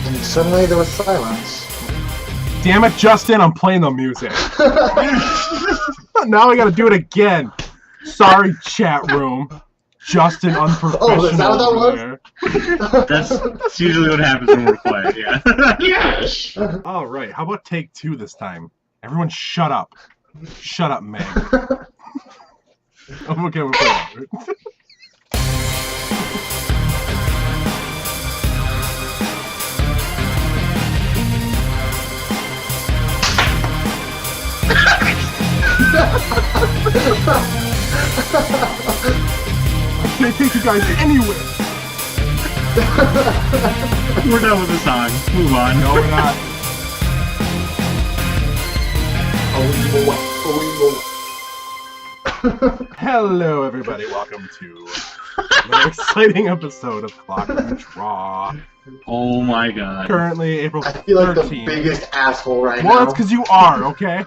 And suddenly there was silence. Damn it, Justin, I'm playing the music. Now I gotta do it again. Sorry, chat room. Justin, unprofessional. Oh, is that what that was? That's usually what happens when we're quiet, yeah. Yes! Alright, how about take 2 this time? Everyone shut up. Shut up, Meg. Okay, we'll play it. I can't take you guys anywhere. We're done with the song. Move on. No, we're not. Hello, everybody. Welcome to another exciting episode of Clockwork Raw. Oh my god. Currently, April 13th. I feel like the biggest asshole right now. Well, it's because you are, okay?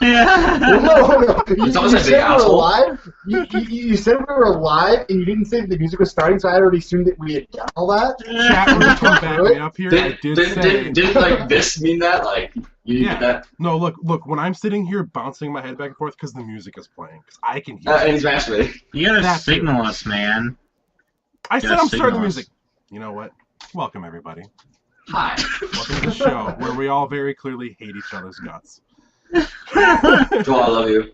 Yeah. No. It's You almost like said the we were asshole. live. You said we were live, and you didn't say that the music was starting, so I already assumed that we had done all that. Chat room, come back me up here. I did say... Did like this mean that? Like, you get that? No, look, when I'm sitting here bouncing my head back and forth because the music is playing, because I can hear And it. he's masturbating. You gotta That signal too. us, man. I said Yeah, I'm starting the signal music. us. You know what? Welcome, everybody. Hi. Welcome to the show where we all very clearly hate each other's guts. Joel, I love you.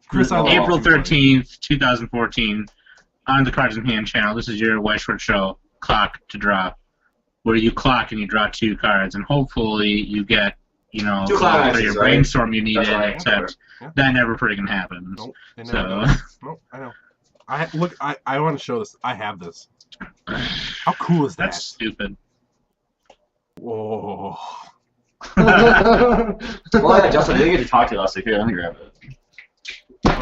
Chris, I love April you, buddy. 13th, 2014, on the Cards in Hand channel. This is your Weiss Schwarz show, Clock to Draw, where you clock and you draw 2 cards, and hopefully you get, you know, 2 for climaxes, your right? brainstorm you needed, That's right. except Yeah. that never freaking happens. Nope, they never So, does. Nope, I know. I want to show this. I have this. How cool is that? that's stupid. Whoa. Well, yeah, Justin, I didn't get to talk to you last week. Here, let me grab it.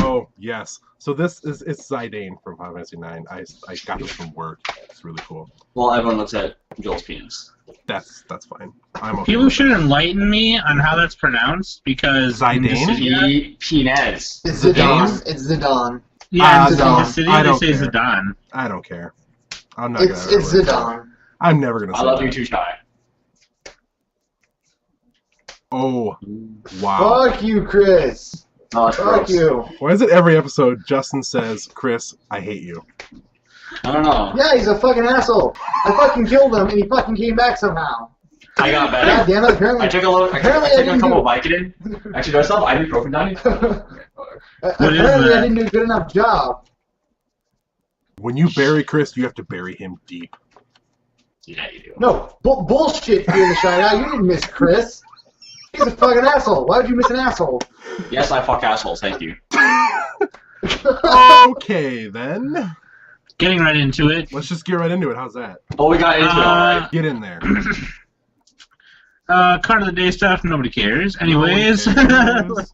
Oh, yes. So this is it's Zidane from Final Fantasy IX. I got this from work. It's really cool. Well, everyone looks at Joel's penis. That's fine. I'm okay. People with should that. enlighten me on how that's pronounced, because in the Zidane? city- Penis. It's Zidane? Zidane. It's Zidane. Yeah, in the Zidane. city I they don't say care. Zidane. I don't care. I'm not It's gonna. Zidane. I'm never gonna say I love that. you too, Ty. Oh, wow. Fuck you, Chris. Oh, that's Fuck gross. you. Why is it every episode Justin says, Chris, I hate you? I don't know. Yeah, he's a fucking asshole. I fucking killed him, and he fucking came back somehow. I got God better. damn it, apparently. I took a little. I Apparently took I a didn't couple do- Vicodin. Actually, do I still have ibuprofen down here? What is Apparently I that? didn't do a good enough job. When you bury Chris, you have to bury him deep. Yeah, you do. No, bullshit, Fear the Shine Out. You didn't miss Chris. He's a fucking asshole. Why would you miss an asshole? Yes, I fuck assholes. Thank you. Okay, then. Getting right into it. Let's just get right into it. How's that? Oh, we got into it. All right. Get in there. Card of the day stuff, nobody cares. Anyways, No one cares.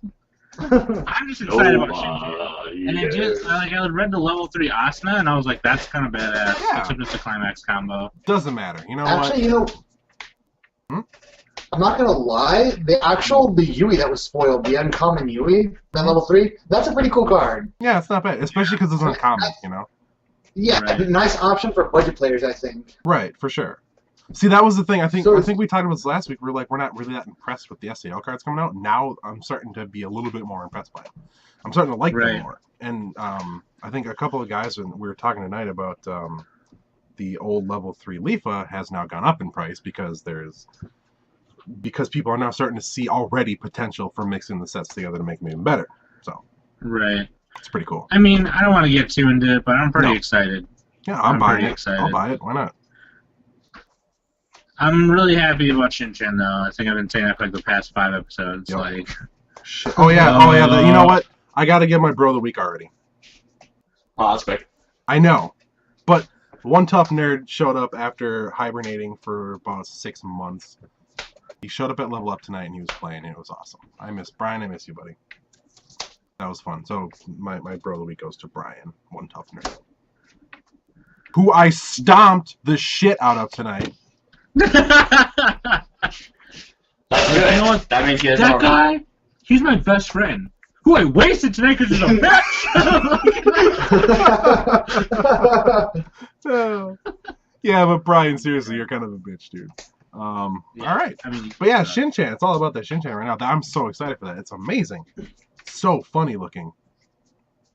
I'm just excited about Shinji. And I read the level 3 Asuna, and I was like, that's kind of badass. Yeah. Except it's a climax combo. Doesn't matter. You know Actually, what? I'm not gonna lie. The Yui that was spoiled, the uncommon Yui, that level 3, that's a pretty cool card. Yeah, it's not bad. Especially because it's uncommon, you know? Yeah, Right. nice option for budget players, I think. Right, for sure. See, that was the thing. I think So- we talked about this last week. We're not really that impressed with the SAL cards coming out. Now I'm starting to be a little bit more impressed by them. I'm starting to like them Right. more. And I think a couple of guys, and we were talking tonight about the old level 3 Leafa has now gone up in price because people are now starting to see already potential for mixing the sets together to make them even better. So Right. it's pretty cool. I mean, I don't want to get too into it, but I'm pretty No. excited. Yeah, I'm buying pretty it. excited. I'll buy it. Why not? I'm really happy about Shinchan, though. I think I've been saying that for like the past 5 episodes. Yep. Like, Shit. Oh yeah. You know what? I got to give my bro of the week already. Oh, that's quick. I know, but one tough nerd showed up after hibernating for about 6 months. He showed up at Level Up tonight and he was playing. And it was awesome. I miss Brian. I miss you, buddy. That was fun. So my bro of the week goes to Brian, one tough nerd, who I stomped the shit out of tonight. That's good. You know what? That means he has that more. guy, he's my best friend. Who I wasted tonight because there's a bitch. Yeah, but Brian, seriously, you're kind of a bitch, dude. All right. I mean, But yeah, Shin-Chan. It's all about that Shin-Chan right now. I'm so excited for that. It's amazing. So funny looking.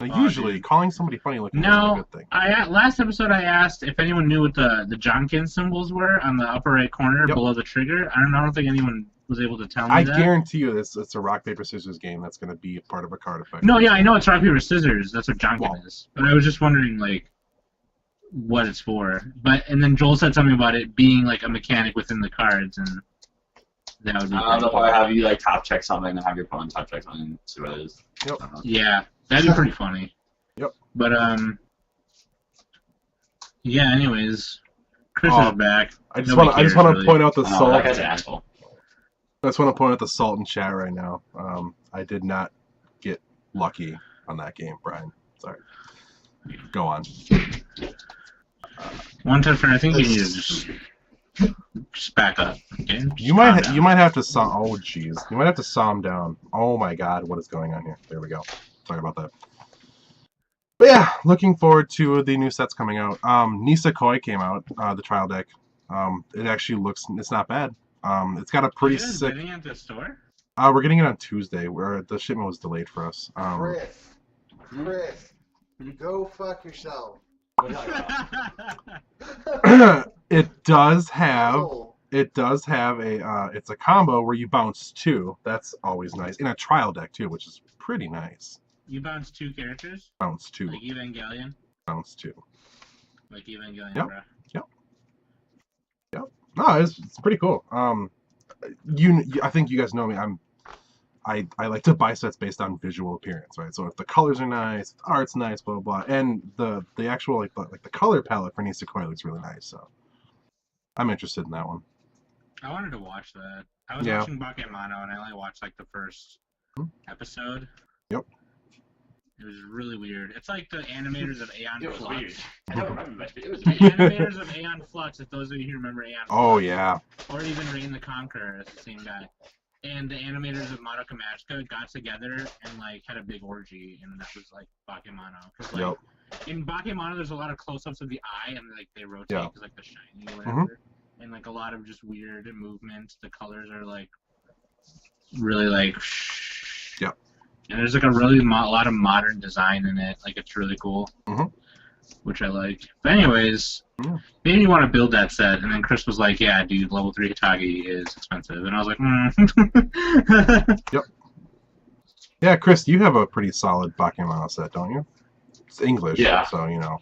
Now, usually, dude. calling somebody funny looking is No, a good thing. last episode I asked if anyone knew what the Jonkin symbols were on the upper right corner below the trigger. I don't think anyone was able to tell me I that. guarantee you it's a rock, paper, scissors game that's going to be a part of a card effect. No, yeah, I know it's rock, paper, scissors. That's what Jonkin is. But I was just wondering, like, what it's for. And then Joel said something about it being, like, a mechanic within the cards, and that would be I don't know if I have you, like, top check something and have your opponent top check something and see what it is. Yep. Yeah, that'd be pretty funny. Yep. But, yeah, anyways, Chris is back. I just want to point out the salt. That guy's an asshole. I just want to point out the salt in chat right now. I did not get lucky on that game, Brian. Sorry. Go on. One touch, I think you need to just back up. Okay? You might have to saw. Oh jeez. You might have to saw him down. Oh my God, what is going on here? There we go. Sorry about that. But yeah, looking forward to the new sets coming out. Nisekoi came out, the trial deck. It actually it's not bad. It's got a pretty sick. Getting it at the store? We're getting it on Tuesday, where the shipment was delayed for us. Chris, go fuck yourself. It does have a it's a combo where you bounce 2. That's always nice. In a trial deck too, which is pretty nice. You bounce 2 characters? Bounce 2. Like Evangelion? Bounce 2. Like Evangelion, Yep. bro. Yep. No, it's pretty cool. I think you guys know me. I like to buy sets based on visual appearance, right? So if the colors are nice, the art's nice, blah blah, blah. And the actual like the color palette for Nisekoi looks really nice. So I'm interested in that one. I wanted to watch that. I was watching Bakemono and I only watched like the first episode. Yep. It was really weird. It's like the animators of Aeon It was Flux. weird. I don't remember that. It was The weird. animators of Aeon Flux, if those of you who remember Aeon Flux. Oh yeah. Or even Reign the Conqueror, it's the same guy. And the animators of Madoka Magica got together and like had a big orgy, and that was like Bakemono. Cause like in Bakemono, there's a lot of close-ups of the eye, and like they rotate because like the shiny or whatever, and like a lot of just weird movements. The colors are like really like. Yep. And there's like a really lot of modern design in it. Like it's really cool, which I like. But anyways. Made me want to build that set, and then Chris was like, "Yeah, dude, level 3 Hitagi is expensive," and I was like, Yep. Yeah, Chris, you have a pretty solid Bakemono set, don't you? It's English, so you know.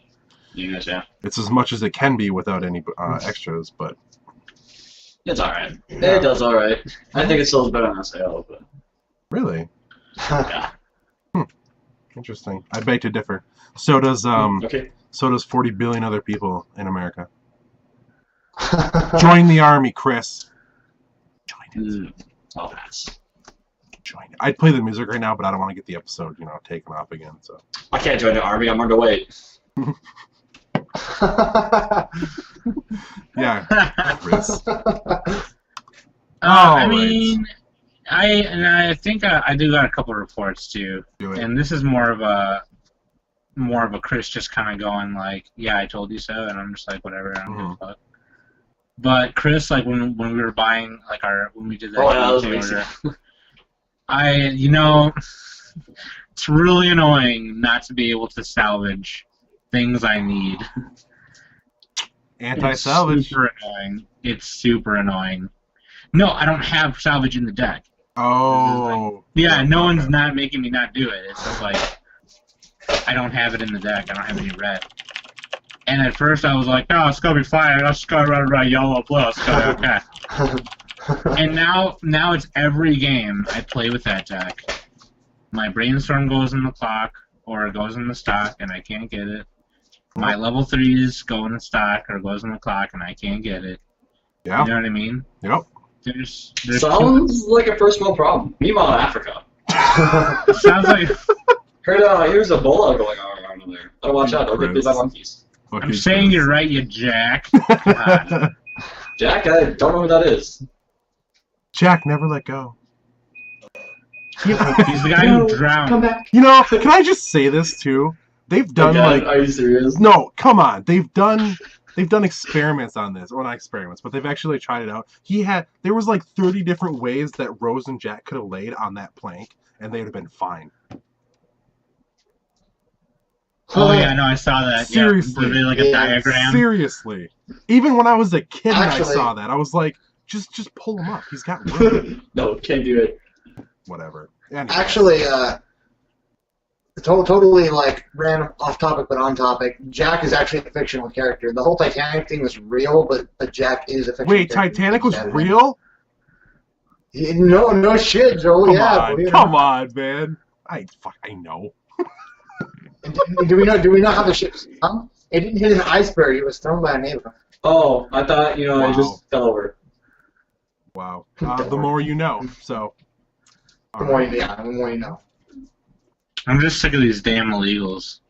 Yeah. It's as much as it can be without any extras, but. It's alright. It does alright. I think it sells better on SAO, but. Really? Yeah. Interesting. I beg to differ. So does Okay. So does 40 billion other people in America. Join the army, Chris. Join it. Oh, that's. Join it. I'd play the music right now, but I don't want to get the episode, taken off again. So. I can't join the army. I'm underweight. Yeah, Chris. I mean, I think I do got a couple of reports too, and this is more of a Chris just kind of going like, yeah, I told you so, and I'm just like, whatever, I don't give a fuck. But Chris, like when we were buying like when we did that order, it's really annoying not to be able to salvage things I need. Anti-salvage. It's super annoying. It's super annoying. No, I don't have salvage in the deck. Oh. Yeah, no one's not making me not do it. It's just like I don't have it in the deck. I don't have any red. And at first I was like, no, it's gonna be fine. I'll just go right yellow plus. Okay. And now it's every game I play with that deck. My brainstorm goes in the clock or it goes in the stock and I can't get it. My level 3s go in the stock or goes in the clock and I can't get it. Yeah. You know what I mean? Yep. There's Sounds like a first world problem. Meanwhile, in Africa. Sounds like. Heard here's Ebola going on around there. Gotta watch out. Don't get bit by monkeys. I'm saying you're right, you jack. Jack, I don't know who that is. Jack, never let go. He's the guy who drowned. Come back. You know, can I just say this too? They've done Are you serious? No, come on. They've done experiments on this. Well, not experiments, but they've actually tried it out. There was like 30 different ways that Rose and Jack could have laid on that plank, and they'd have been fine. Oh yeah, no, I saw that. Seriously. Yeah, like a diagram. Seriously. Even when I was a kid and I Actually- saw that, I was like, just pull him up. He's got room. No, can't do it. Whatever. Anyway. Actually, totally like ran off topic but on topic. Jack is actually a fictional character. The whole Titanic thing was real, but Jack is a fictional Wait, character. Titanic was real? No shit, Joel. Come on, man. I know. And do we know how the ship sunk? It didn't hit an iceberg. It was thrown by a neighbor. Oh, I thought, Wow. it just fell over. Wow. The more you know. So. The more you know. I'm just sick of these damn illegals.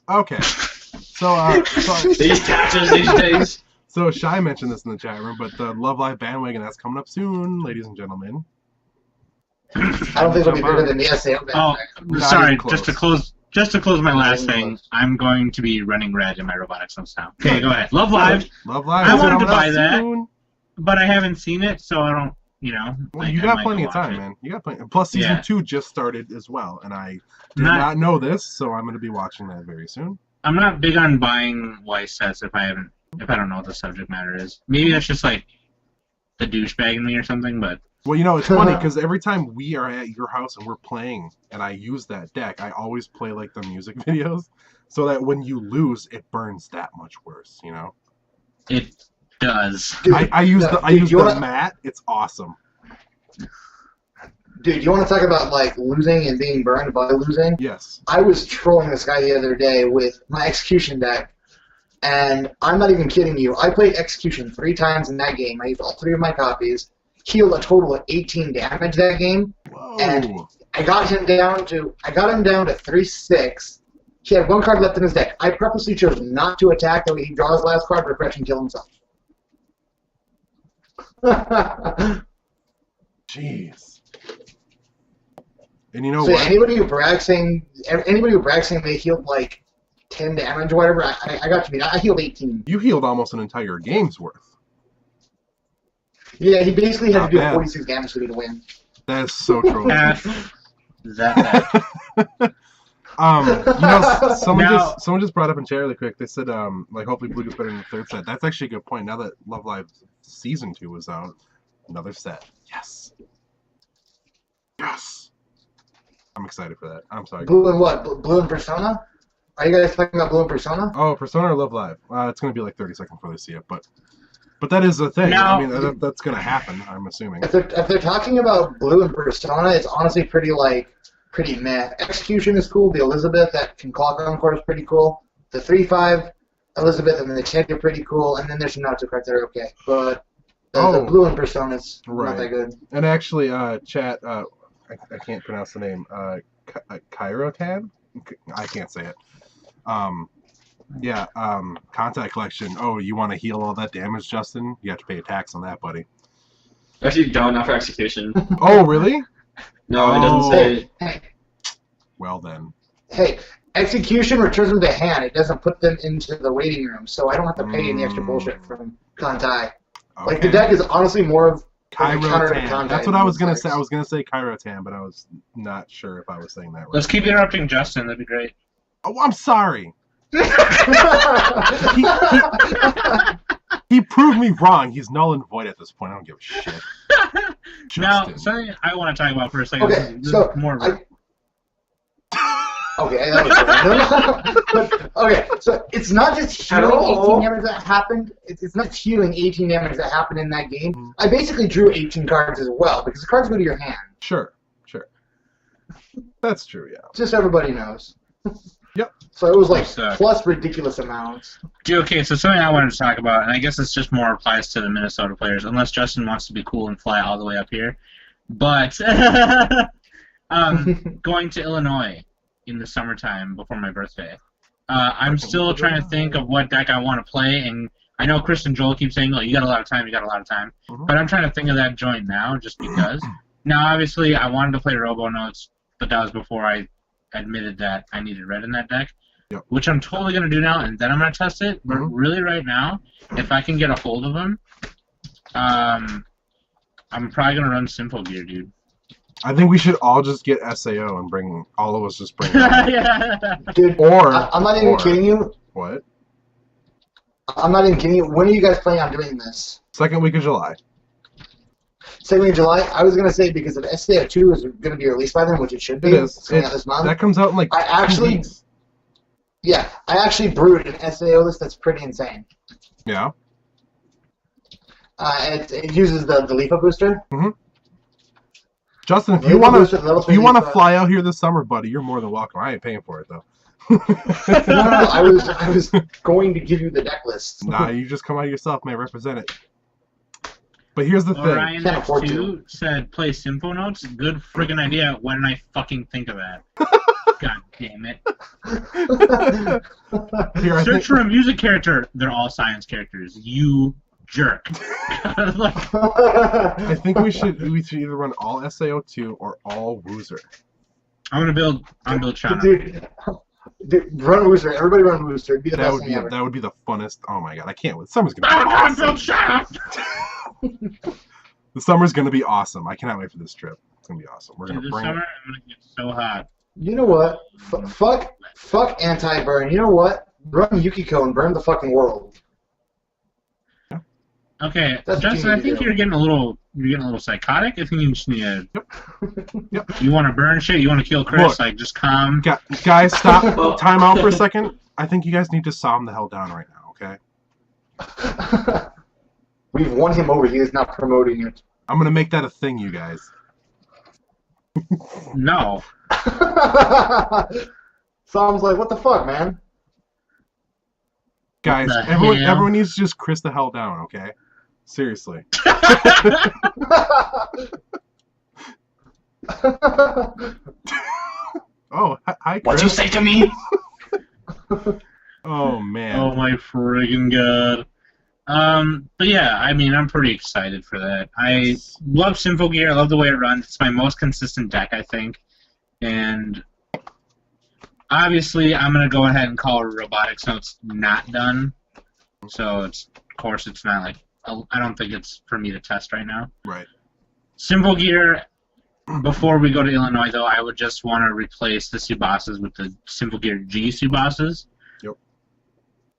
Okay. So, These taxes these days. So Shy mentioned this in the chat room, but the Love Live bandwagon, that's coming up soon, ladies and gentlemen. I don't think it'll be bigger than the SAO Oh, bandwagon. sorry. even Just to close my last Not even thing, close. I'm going to be running red in my robotics now. Okay, go ahead. Love Live, Love Live. I is wanted to coming out buy that. soon. but I haven't seen it, so I don't. Well, like, you I got might plenty go of time, watch it. man. You got plenty. Plus, season Yeah. 2 just started as well, and I did Not- not know this, so I'm going to be watching that very soon. I'm not big on buying Weiss sets if I don't know what the subject matter is. Maybe that's just like the douchebag in me or something. But Well, it's funny because every time we are at your house and we're playing, and I use that deck, I always play like the music videos, so that when you lose, it burns that much worse. it does. Dude, I use dude, the mat. It's awesome. Dude, you want to talk about like losing and being burned by losing? Yes. I was trolling this guy the other day with my execution deck, and I'm not even kidding you. I played execution 3 times in that game. I used all 3 of my copies, healed a total of 18 damage that game, Whoa. and I got him down to 3-6. He had 1 card left in his deck. I purposely chose not to attack, that way he draws his last card, refresh, and kill himself. Jeez. And you know So what? anybody who brags saying they healed like 10 damage or whatever, I got to be. I healed 18. You healed almost an entire game's worth. Yeah, he basically had Not to do bad. 46 damage for me to win. That is so true. That Someone just brought up in chat really quick. They said, hopefully Blue gets better in the 3rd set. That's actually a good point. Now that Love Live Season 2 was out, another set. Yes. Yes. I'm excited for that. I'm sorry. Blue and what? Blue and Persona? Are you guys talking about Blue and Persona? Oh, Persona or Love Live? It's going to be like 30 seconds before they see it, but that is a thing. Now- I mean, that's going to happen, I'm assuming. If they're talking about Blue and Persona, it's honestly pretty meh. Execution is cool. The Elizabeth that can clock on court is pretty cool. The 3/5 Elizabeth and the Tank are pretty cool, and then there's some Natsu cards that are okay. But the Blue and Persona's not that good. And actually, chat, I can't pronounce the name. Kairotan? I can't say it. Contact collection. Oh, you want to heal all that damage, Justin? You have to pay a tax on that, buddy. Actually, don't, not for execution. Oh, really? No, it doesn't say. Hey, Well then. hey, execution returns them to hand. It doesn't put them into the waiting room, so I don't have to pay any extra bullshit from Kantai. Okay. Like the deck is honestly more of a counter to Kairotan. Kantai. That's what than I was gonna it's say. like- I was gonna say Kairotan, but I was not sure if I was saying that right. Let's keep interrupting Justin. That'd be great. Oh, I'm sorry. He proved me wrong. He's null and void at this point. I don't give a shit. Now, Justin. something I want to talk about for a second. Okay, This so is more of a- Okay, that was good. Okay, so it's not just healing 18 damage that happened. It's not healing 18 damage that happened in that game. I basically drew 18 cards as well because the cards go to your hand. Sure. That's true, yeah. Just so everybody knows. Yep. So it was like Suck. plus ridiculous amounts. Okay, so something I wanted to talk about, and I guess this just more applies to the Minnesota players, unless Justin wants to be cool and fly all the way up here. But going to Illinois in the summertime before my birthday, I'm still trying to think of what deck I want to play, and I know Chris and Joel keep saying, "Oh, you got a lot of time, you got a lot of time," Mhm. but I'm trying to think of that joint now, just because. Now, obviously, I wanted to play Robo Notes, but that was before I admitted that I needed red in that deck, which I'm totally going to do now, and then I'm going to test it. But really, right now, if I can get a hold of them, I'm probably going to run Simple Gear, dude. I think we should all just get SAO and bring all of us just bring. Yeah. Dude, I'm not even kidding you. What? I'm not even kidding you. When are you guys planning on doing this? Second week of July. Second week of July? I was going to say because if SAO 2 is going to be released by then, which it should be. It is. It's coming out this month. That comes out in like 2 weeks. Yeah, I actually brewed an SAO list that's pretty insane. Yeah. It uses the Leafa booster. Mm-hmm. Justin, if you want to fly out here this summer, buddy, you're more than welcome. I ain't paying for it though. No, I was going to give you the deck list. Nah, you just come out yourself, man. Represent it. But here's the thing. Ryan X2 said play Simple Notes. Good friggin' idea. Why didn't I fucking think of that? God damn it. Search for a music character. They're all science characters. You jerk. I think we should either run all SAO2 or all Woozer. I'm build Shauna. Dude, run Woozer. Everybody run Woozer. It'd be the best thing ever. That would be the funnest. Oh my god, I can't wait. Summer's gonna be awesome. The summer's gonna be awesome. I cannot wait for this trip. It's gonna be awesome. We're gonna this bring summer, I'm gonna get so hot. You know what? Fuck anti-burn. You know what? Run Yukiko and burn the fucking world. Okay, Justin, I think you're getting a little psychotic. I think you just need to. Yep. You want to burn shit? You want to kill Chris? Look, like, just calm. Guys, stop. Time out for a second. I think you guys need to calm the hell down right now, okay? We've won him over. He is not promoting it. I'm gonna make that a thing, you guys. No. Sam's like, what the fuck, man? Guys, everyone needs to just Chris the hell down, okay? Seriously. Oh, hi, Chris. What'd you say to me? Oh, man. Oh, my friggin' god. But yeah, I mean, I'm pretty excited for that. I love Simple Gear. I love the way it runs. It's my most consistent deck, I think. And obviously, I'm going to go ahead and call Robotics Notes not done. So, of course, it's not like... I don't think it's for me to test right now. Right. Simple Gear, before we go to Illinois, though, I would just want to replace the Subasas with the Simple Gear G Subasas. Yep.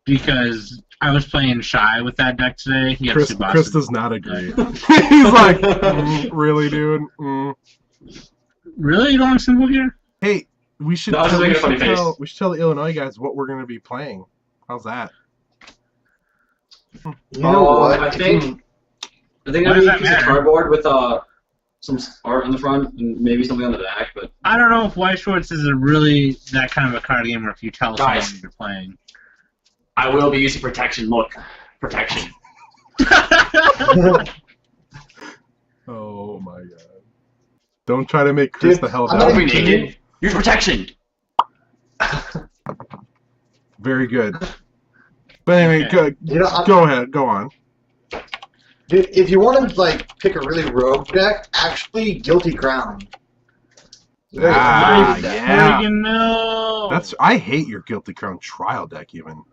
Because I was playing Shy with that deck today. Chris does not agree. He's like, really, dude? Really? You don't like Simple Gear? Hey, we should tell the Illinois guys what we're going to be playing. How's that? You know what? I think I'm gonna use a piece of cardboard with some art on the front and maybe something on the back. But I don't know if Weiss Schwarz is really that kind of a card game, or if you tell someone you're playing. I will be using protection. Look, protection. Oh my god! Don't try to make Chris the hell down. Don't be naked. Use protection. Very good. But anyway, Okay. go ahead, go on. Dude, if you want to like pick a really rogue deck, actually Guilty Crown. Yeah. Friggin' no. I hate your Guilty Crown trial deck even.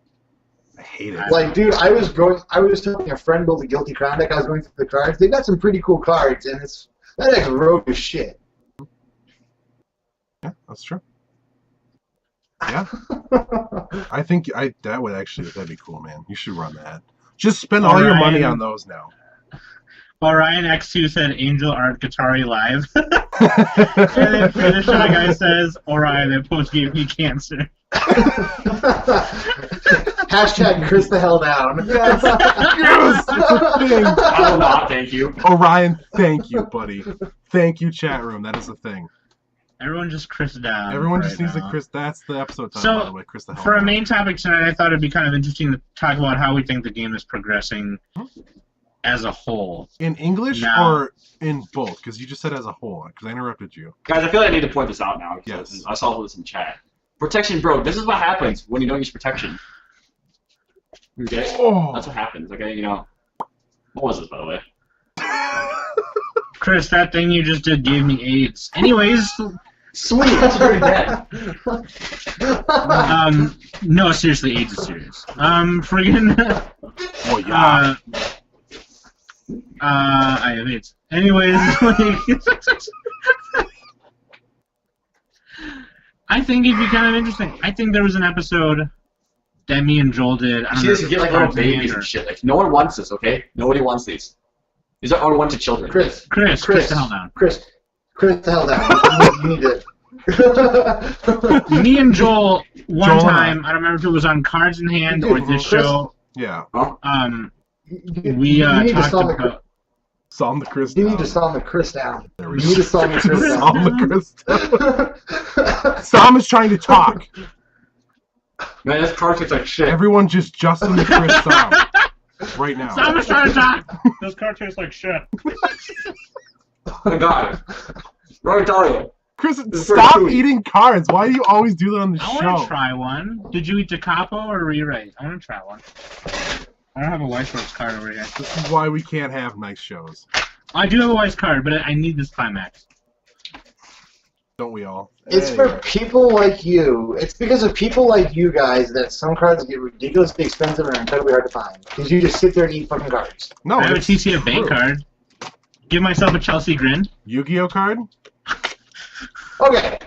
I hate it. Like, dude, I was telling a friend build a Guilty Crown deck. I was going through the cards. They got some pretty cool cards, and that deck's rogue as shit. Yeah, that's true. Yeah. I think that'd be cool, man. You should run that. Just spend all your money on those now. Well, Ryan X2 said Angel Art Guitari Live. And then the Shy Guy says, Orion, that post gave me cancer. Hashtag Chris the hell down. Yes! Yes! It's a thing. I will not, thank you. Orion, thank you, buddy. Thank you, chat room. That is a thing. Everyone just Chris down. Everyone just needs to Chris. That's the episode title, by the way. Chris the hell for down. a main topic tonight, I thought it'd be kind of interesting to talk about how we think the game is progressing as a whole. In English or in both? Because you just said as a whole. Because I interrupted you. Guys, I feel like I need to point this out now. Yes. I saw this in chat. Protection, bro. This is what happens when you don't use protection. Okay? Oh. That's what happens, okay? You know. What was this, by the way? Chris, that thing you just did gave me AIDS. Anyways, Sweet, that's very bad. no, seriously, AIDS is serious. Friggin'. Oh yeah. I have AIDS. Anyways, I think it'd be kind of interesting. I think there was an episode that me and Joel did. I don't know. You get like little babies and shit. Like, no one wants this, okay? Nobody wants these. These are unwanted children. Chris, Chris, the hell down. Chris, the hell down. You need to. Me and Joel, one Joel time, I don't remember if it was on Cards in Hand or this show. Yeah. We talked about. Psalm the Chris You down. need to psalm the Chris down. There You we need go. to psalm the Chris down. Psalm the Chris down. Psalm is trying to talk. Man, this car tastes like shit. Everyone just Justin the Chris Psalm. Right now. Sam is trying to talk. This car tastes like shit. I got it. Right, tell you. Chris, is stop very eating cards. Why do you always do that on the I show? want to try one. Did you eat the capo or rewrite? I want to try one. I don't have a Weiss Schwarz card over here. This is why we can't have nice shows. I do have a Weiss card, but I need this climax. Don't we all? It's for people like you. It's because of people like you guys that some cards get ridiculously expensive and are incredibly hard to find. Because you just sit there and eat fucking cards. No, I have a it's TCF Bank true. card. Give myself a Chelsea grin. Yu-Gi-Oh card? Okay.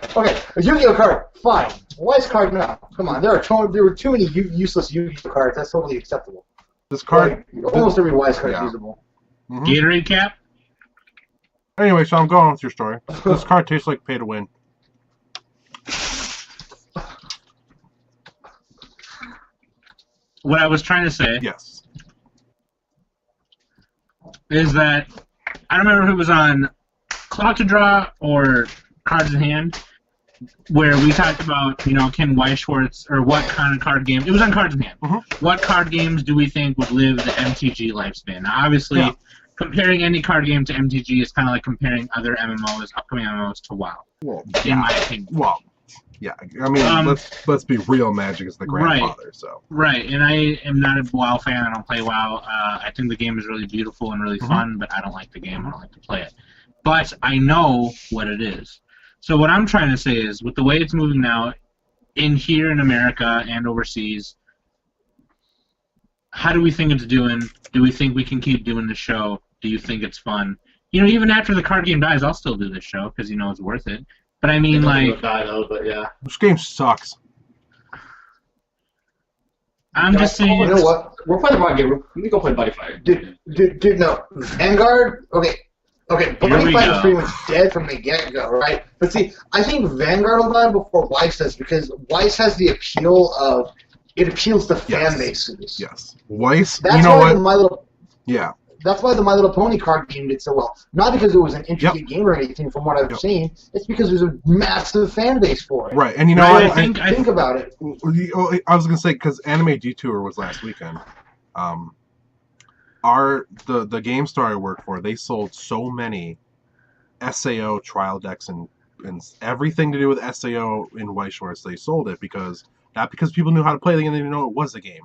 A Yu-Gi-Oh card, fine. Weiss card, no. Come on, there were too many useless Yu-Gi-Oh cards. That's totally acceptable. This card? Like, almost every Weiss card Yeah. is usable. Mhm. Gatorade cap. Anyway, so I'm going with your story. This card tastes like pay to win. What I was trying to say Yes. is that I don't remember if it was on Clock to Draw or Cards in Hand, where we talked about, can Weiss Schwarz, or what kind of card game. It was on Cards in Hand. What card games do we think would live the MTG lifespan? Now, obviously, comparing any card game to MTG is kind of like comparing other MMOs, upcoming MMOs, to WoW, Well, in my opinion. Well, yeah. I mean, let's be real. Magic is the grandfather, so. Right, and I am not a WoW fan. I don't play WoW. I think the game is really beautiful and really fun, but I don't like the game. I don't like to play it. But I know what it is. So what I'm trying to say is, with the way it's moving now, here in America and overseas, how do we think it's doing? Do we think we can keep doing the show? Do you think it's fun? Even after the card game dies, I'll still do this show because it's worth it. But I mean, like, but yeah. This game sucks. I'm just saying. You know what? We're playing the wrong game. Let me go play Buddy Fight. Dude, no. Vanguard? Okay, Here Buddy we Fight go. is pretty much dead from the get-go, right? But see, I think Vanguard will die before Weiss does, because Weiss has the appeal of, it appeals to fan bases. Yes. Weiss, That's you know why what? That's why the My Little Pony card game did so well. Not because it was an intricate game or anything, from what I've seen. It's because there's a massive fan base for it. Right, and you know Right, what? Think about it. I was gonna say, because Anime Detour was last weekend. The game store I work for, they sold so many SAO trial decks and everything to do with SAO in Weiss Schwarz. They sold it not because people knew how to play it and they didn't know it was a game.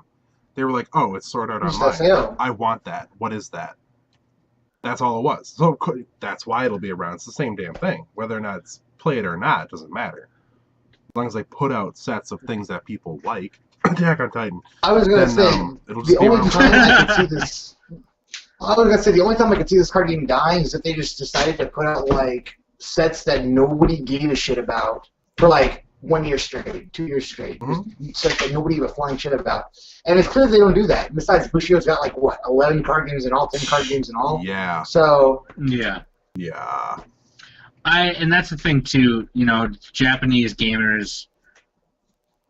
They were like, oh, it's Sword Art It's Online. SAO. I want that. What is that? That's all it was. So that's why it'll be around. It's the same damn thing. Whether or not it's played or not, it doesn't matter. As long as they put out sets of things that people like, Attack on Titan. I was gonna say it'll just the be only around. time I could see this. I was gonna say the only time I could see this card game dying is if they just decided to put out like sets that nobody gave a shit about for like 1 year straight, 2 years straight, sets that nobody gave a flying shit about. And it's clear they don't do that. Besides, Bushio's got like what, 11 card games in all, 10 card games in all. Yeah. So Yeah. Yeah. And that's the thing too, Japanese gamers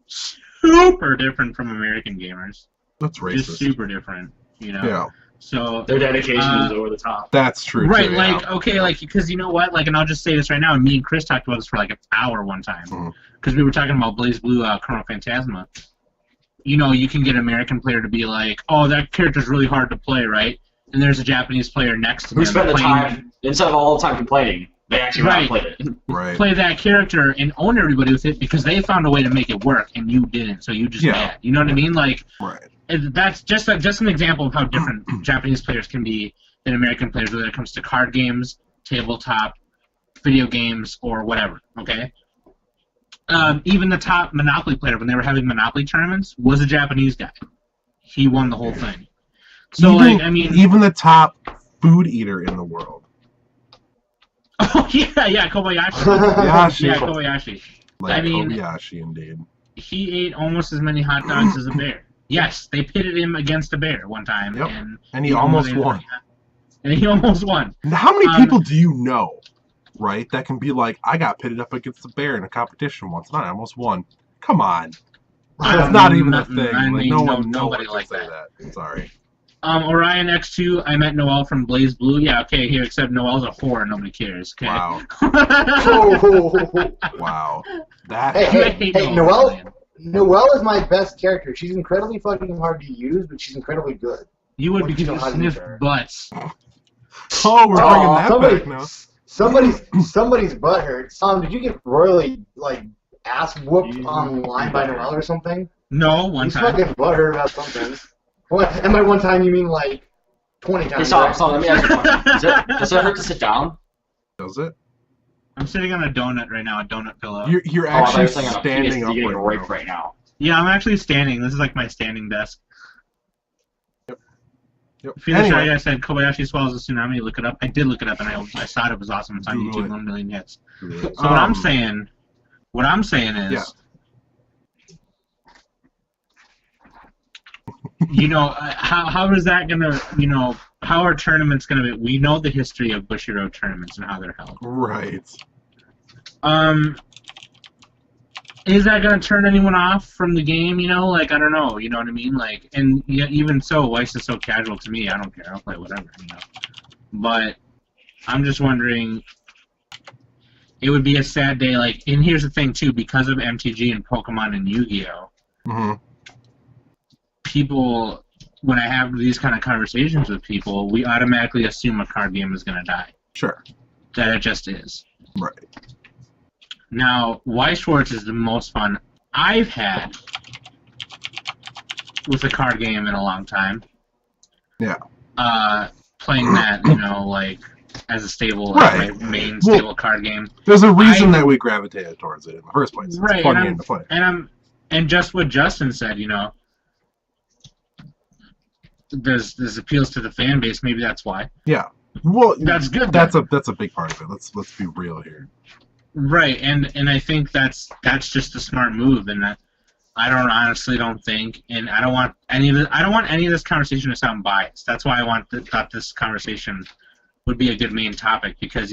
super different from American gamers. That's racist. Just super different, Yeah. So Their dedication is over the top. That's true. right, too, like yeah. okay, like because you know what, like, and I'll just say this right now. And me and Chris talked about this for like an hour one time because we were talking about Blaze Blue, Chrono Phantasma. You can get an American player to be like, oh, that character's really hard to play, right? And there's a Japanese player next to Who them spent the playing- time, instead of all the time complaining, they actually Right. played it. Right. play that character and own everybody with it because they found a way to make it work and you didn't, so you just mad. You know what I mean? Like, Right. that's just an example of how different Japanese players can be than American players when it comes to card games tabletop video games or whatever, okay? Even the top Monopoly player, when they were having Monopoly tournaments, was a Japanese guy. He won the whole thing. So, even the top food eater in the world. Oh, yeah, Kobayashi. Kobayashi. Yeah, Kobayashi. Kobayashi, indeed. He ate almost as many hot dogs as a bear. Yes, they pitted him against a bear one time. Yep. And he almost won. And he almost won. How many people do you know, right, that can be like, I got pitted up against a bear in a competition once, and I almost won? Come on. That's not even a thing. Nobody like can say that. Sorry. Orion X2, I met Noelle from Blaze Blue. Yeah, okay, here, except Noelle's a whore, nobody cares. Okay. Wow. Wow. Hey, Noelle is my best character. She's incredibly fucking hard to use, but she's incredibly good. You would be sniff butts. Oh, we're bringing that back now. Somebody's butt hurts. Did you get royally ass whooped online by Noelle or something? No, one time. You fucking butt hurt about something. What? And by one time you mean 20 times? Hey, stop, let me ask you a question. Does it hurt to sit down? Does it? I'm sitting on a donut right now, a donut pillow. You're actually standing up right now. Yeah, I'm actually standing. This is like my standing desk. Yep. Felix I said Kobayashi swallows a tsunami. Look it up. I did look it up, and I thought it was awesome. It's on YouTube, 1 million hits. So what I'm saying is, yeah. How is that gonna, how are tournaments gonna be? We know the history of Bushiroad tournaments and how they're held. Right. Is that gonna turn anyone off from the game? I don't know. You know what I mean? And even so, Weiss is so casual to me. I don't care. I'll play whatever. But I'm just wondering. It would be a sad day. And here's the thing too, because of MTG and Pokemon and Yu-Gi-Oh. Mm-hmm. People, when I have these kind of conversations with people, we automatically assume a card game is gonna die. Sure. That it just is. Right. Now, Weiss Schwarz is the most fun I've had with a card game in a long time. Yeah. Playing that, as a stable, my main stable card game. There's a reason that we gravitated towards it in the first place. It's a fun game to play. And just what Justin said, there's appeals to the fan base. Maybe that's why. Yeah. Well, that's good. That's a big part of it. Let's be real here. Right, and I think that's just a smart move, and that I honestly don't think, and I don't want any of this conversation to sound biased. That's why I thought this conversation would be a good main topic, because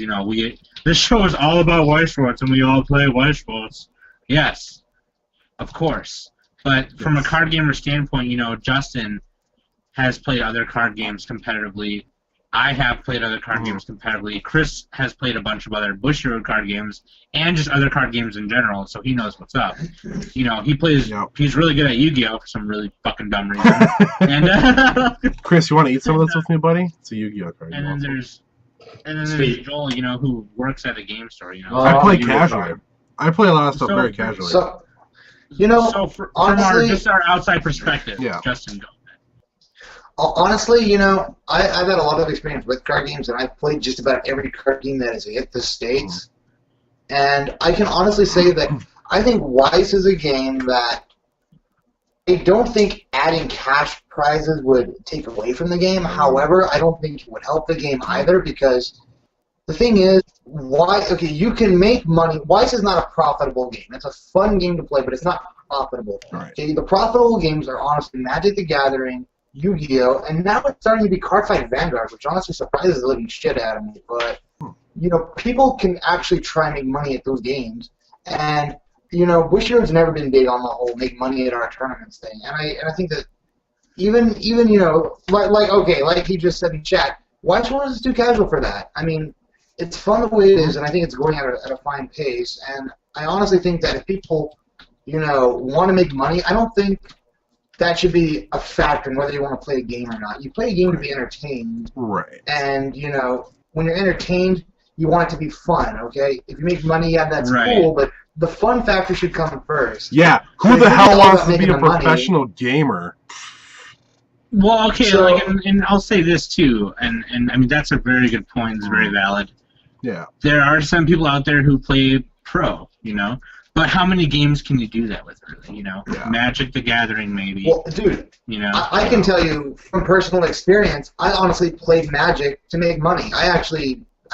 this show is all about Weiss Schwarz, and we all play Weiss Schwarz. Yes, of course, but from a card gamer standpoint, Justin has played other card games competitively. I have played other card games competitively. Chris has played a bunch of other Bushiroad card games and just other card games in general, so he knows what's up. He plays. Yep. He's really good at Yu-Gi-Oh! For some really fucking dumb reason. And Chris, you want to eat some of this with me, buddy? It's a Yu-Gi-Oh! card. And then there's Joel, who works at a game store. I play casually. I play a lot of stuff very casually. So, from honestly, our outside perspective, yeah. Justin, go. Honestly, I've had a lot of experience with card games, and I've played just about every card game that has hit the States. And I can honestly say that I think Weiss is a game that I don't think adding cash prizes would take away from the game. However, I don't think it would help the game either, because the thing is, you can make money. Weiss is not a profitable game. It's a fun game to play, but it's not profitable. Right. Okay, the profitable games are honestly Magic the Gathering, Yu-Gi-Oh! And now it's starting to be Cardfight Vanguard, which honestly surprises the living shit out of me. But, people can actually try and make money at those games. And, Bushiroad's never been big on the whole make money at our tournaments thing. And I think that even like he just said in chat, Weiss Schwarz is too casual for that. I mean, it's fun the way it is, and I think it's going at a fine pace. And I honestly think that if people, want to make money, I don't think that should be a factor in whether you want to play a game or not. You play a game to be entertained. Right. And, when you're entertained, you want it to be fun, okay? If you make money, yeah, that's cool, but the fun factor should come first. Yeah. Who the hell wants to be a professional gamer? Well, okay, and I'll say this too, and I mean that's a very good point. It's very valid. Yeah. There are some people out there who play pro, you know. But how many games can you do that with, really? You know, Magic the Gathering, maybe. Well, dude, you know, I can tell you from personal experience. I honestly played Magic to make money. I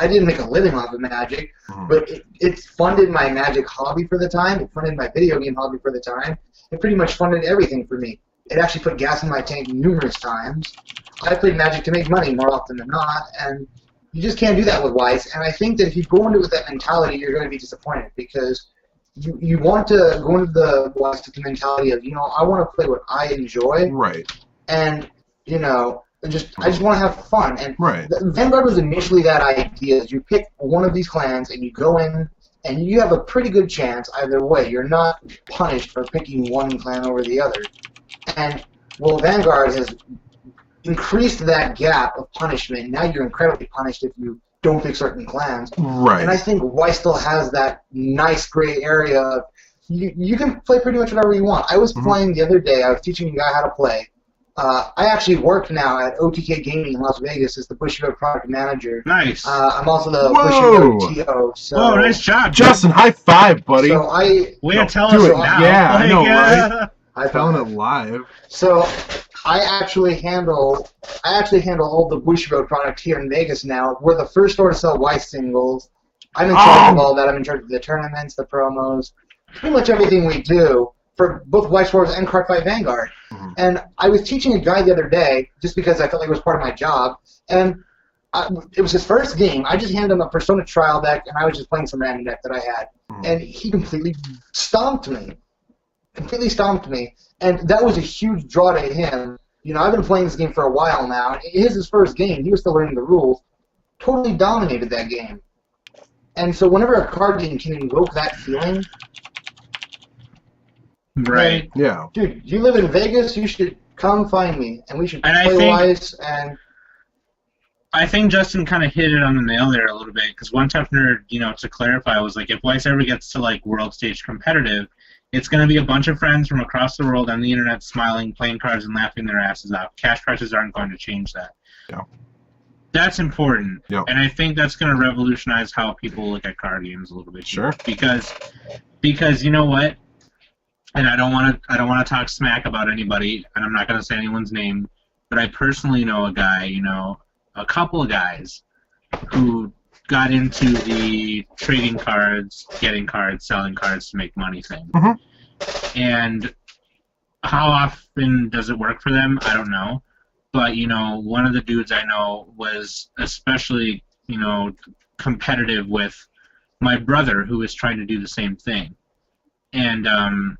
didn't make a living off of Magic, but it funded my Magic hobby for the time. It funded my video game hobby for the time. It pretty much funded everything for me. It actually put gas in my tank numerous times. I played Magic to make money more often than not, and you just can't do that with Weiss. And I think that if you go into it with that mentality, you're going to be disappointed because you want to go into the Weiss with the mentality of, you know, I want to play what I enjoy. Right. And, you know, I just want to have fun. And right. Vanguard was initially that idea. You pick one of these clans and you go in and you have a pretty good chance either way. You're not punished for picking one clan over the other. And, well, Vanguard has increased that gap of punishment. Now you're incredibly punished if you don't pick certain clans. Right. And I think Weiss still has that nice gray area of you can play pretty much whatever you want. I was playing the other day. I was teaching a guy how to play. I actually work now at OTK Gaming in Las Vegas as the Bushido product manager. Nice. I'm also the Bushido TO. So, nice job, Justin. High five, buddy. So way to tell us it now. Yeah, I know, right? I'm telling it live. So I actually handle all the Bushido product here in Vegas now. We're the first store to sell Weiss singles. I'm in charge of all that. I'm in charge of the tournaments, the promos, pretty much everything we do for both Weiss Schwarz and Cardfight Vanguard. And I was teaching a guy the other day just because I felt like it was part of my job, and it was his first game. I just handed him a Persona trial deck, and I was just playing some random deck that I had, and he completely stomped me. And that was a huge draw to him. You know, I've been playing this game for a while now. And it is his first game. He was still learning the rules. Totally dominated that game. And so whenever a card game can invoke that feeling... Right. Yeah. Dude, you live in Vegas, you should come find me. And we should play Weiss and... I think Justin kind of hit it on the nail there a little bit. Because One Tough Nerd, you know, to clarify, was like, if Weiss ever gets to, like, world stage competitive... It's going to be a bunch of friends from across the world on the internet smiling, playing cards, and laughing their asses off. Cash prices aren't going to change that. Yeah. That's important. Yep. And I think that's going to revolutionize how people look at card games a little bit. Sure. Because you know what? And I don't want to talk smack about anybody, and I'm not going to say anyone's name, but I personally know a guy, you know, a couple of guys who got into the trading cards, getting cards, selling cards to make money thing. And how often does it work for them? I don't know. But, you know, one of the dudes I know was especially, you know, competitive with my brother who was trying to do the same thing. And a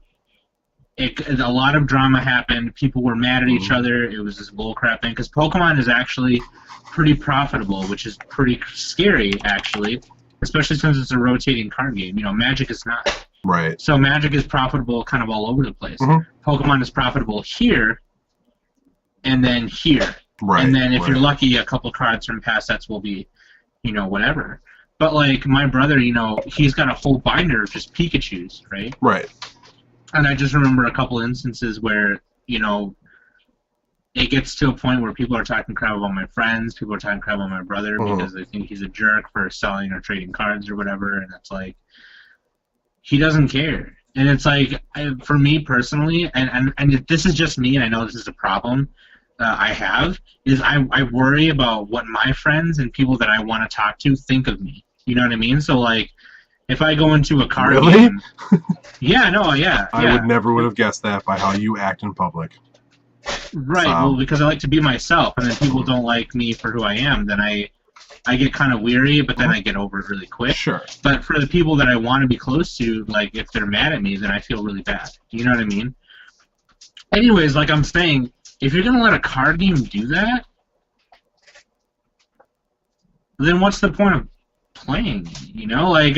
lot of drama happened. People were mad at each other. It was this bullcrap thing. Because Pokemon is actually pretty profitable, which is pretty scary, actually, especially since it's a rotating card game. You know, Magic is not. Right. So Magic is profitable kind of all over the place. Pokemon is profitable here, and then here. Right. And then if you're lucky, a couple cards from past sets will be, you know, whatever. But, like, my brother, you know, he's got a whole binder of just Pikachus, right? Right. And I just remember a couple instances where, you know, it gets to a point where people are talking crap about my friends, people are talking crap about my brother because they think he's a jerk for selling or trading cards or whatever, and it's like, he doesn't care. And it's like, for me personally, and this is just me, and I know this is a problem I have, is I worry about what my friends and people that I want to talk to think of me. You know what I mean? So, like, if I go into a card game... Yeah, no, yeah. I would never have guessed that by how you act in public. Right, well, because I like to be myself, and then people don't like me for who I am, then I get kind of weary, but then I get over it really quick. Sure. But for the people that I want to be close to, like, if they're mad at me, then I feel really bad. You know what I mean? Anyways, like I'm saying, if you're going to let a card game do that, then what's the point of playing? You know? Like,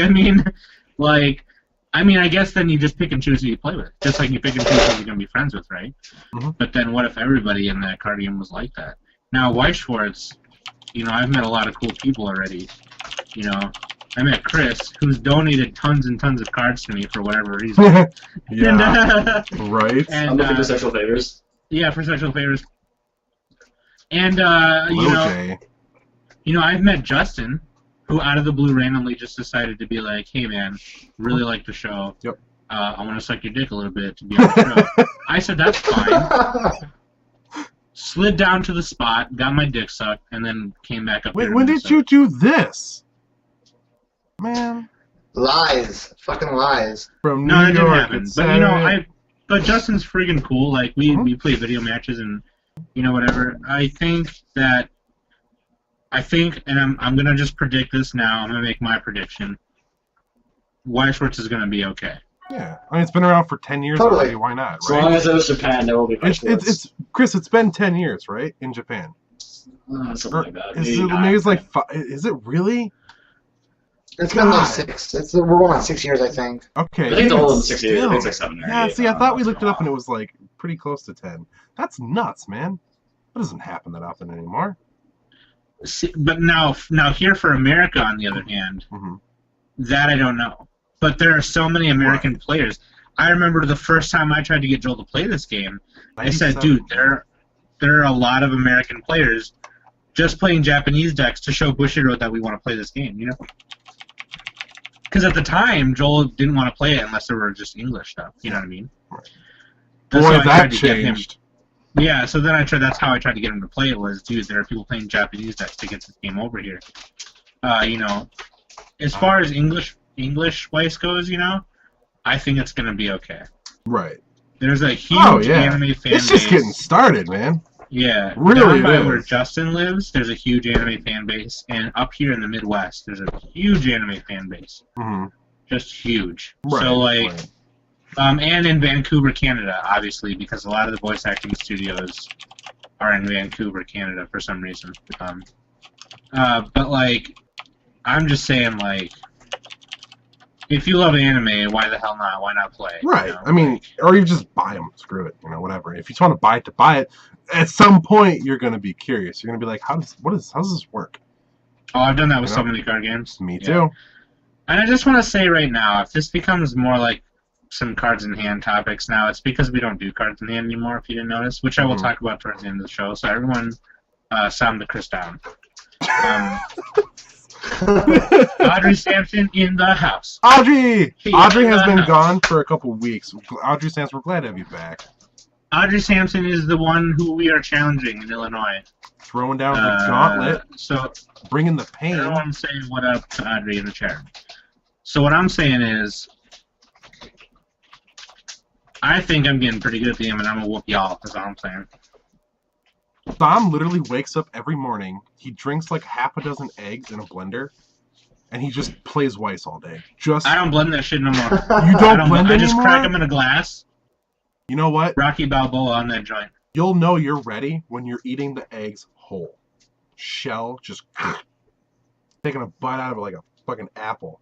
I guess then you just pick and choose who you play with. Just like you pick and choose who you're going to be friends with, right? But then what if everybody in that card game was like that? Now, Weiss Schwarz, you know, I've met a lot of cool people already. You know, I met Chris, who's donated tons and tons of cards to me for whatever reason. Yeah, right. And, I'm looking for sexual favors. Yeah, for sexual favors. And, Jay. you know, I've met Justin, who out of the blue randomly just decided to be like, "Hey man, really like the show. Yep. I want to suck your dick a little bit to be on the show." I said that's fine. Slid down to the spot, got my dick sucked, and then came back up. Wait, when did you do this? Man. Lies. Fucking lies. From No, New that didn't York, happen. it's But you know, Saturday. but Justin's freaking cool. Like we play video matches and whatever. I think, and I'm gonna just predict this now. I'm gonna make my prediction. Weiss Schwarz is gonna be okay. Yeah, I mean it's been around for 10 years Totally. already. Why not? As Right? long as it was Japan, there will be Weiss Schwarz. It's Chris. It's been 10 years, right, in Japan. Something Or like that. maybe it's like 5. Is it really? It's been like God. 6. We're going on 6 years, I think. Okay. I think it's even older than 6 years. I still. think it's like 7 or 8. Yeah, see, I thought we looked it up and it Wow. was like pretty close to 10. That's nuts, man. That doesn't happen that often anymore. See, but now here for America, on the other hand, Mm-hmm. that I don't know. But there are so many American players. I remember the first time I tried to get Joel to play this game, I said, dude, there are a lot of American players just playing Japanese decks to show Bushiroad that we want to play this game, you know? Because at the time, Joel didn't want to play it unless there were just English stuff, you know what I mean? Right. That's Boy, how I that tried to get him. changed. Yeah, so then that's how I tried to get him to play it was, dude, there are people playing Japanese decks to get this game over here. As far as English Weiss goes, I think it's going to be okay. Right. There's a huge yeah. anime fan It's base. just getting started, man. Yeah. Really down by it where is. Justin lives, there's a huge anime fan base, and up here in the Midwest, there's a huge anime fan base. Mm-hmm. Just huge. Right. So, like, right. and in Vancouver, Canada, obviously, because a lot of the voice acting studios are in Vancouver, Canada, for some reason. But, like, I'm just saying, like, if you love anime, why the hell not? Why not play? Right. You know? I mean, or you just buy them. Screw it. Whatever. If you just want to buy it, to buy it. At some point, you're going to be curious. You're going to be like, how does this work? Oh, I've done that with You so know? many card games. Me Yeah. too. And I just want to say right now, if this becomes more like some cards in hand topics now, it's because we don't do cards in hand anymore, if you didn't notice, which I will Mhm. talk about towards the end of the show. So everyone, sound the Chris down. Audrey Sampson in the house. Audrey! Hey, Audrey has been house. gone for a couple weeks. Audrey Sampson, we're glad to have you back. Audrey Sampson is the one who we are challenging in Illinois. Throwing down the gauntlet, So bringing the pain. everyone say what up to Audrey in the chat. So what I'm saying is, I think I'm getting pretty good at the game, and I'm gonna whoop y'all. That's all I'm saying. Dom literally wakes up every morning. He drinks like half a dozen eggs in a blender, and he just plays Weiss all day. I don't blend that shit no more. You don't blend I just anymore? crack them in a glass. You know what? Rocky Balboa on that joint. You'll know you're ready when you're eating the eggs whole. Shell, just taking a bite out of it like a fucking apple.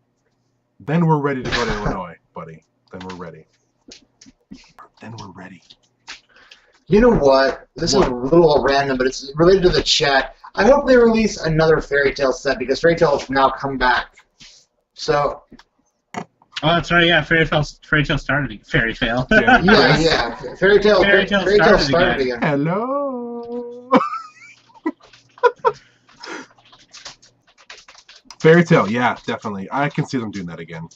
Then we're ready to go to Illinois, buddy. Then we're ready. You know what? This is a little random, but it's related to the chat. I hope they release another Fairy Tale set because Fairy Tale has now come back. So Oh, that's right. Yeah, Fairy Tale started. Fairy Tale. yeah. Fairy Tale Started started again. again. Hello. Fairy Tale, yeah, definitely. I can see them doing that again.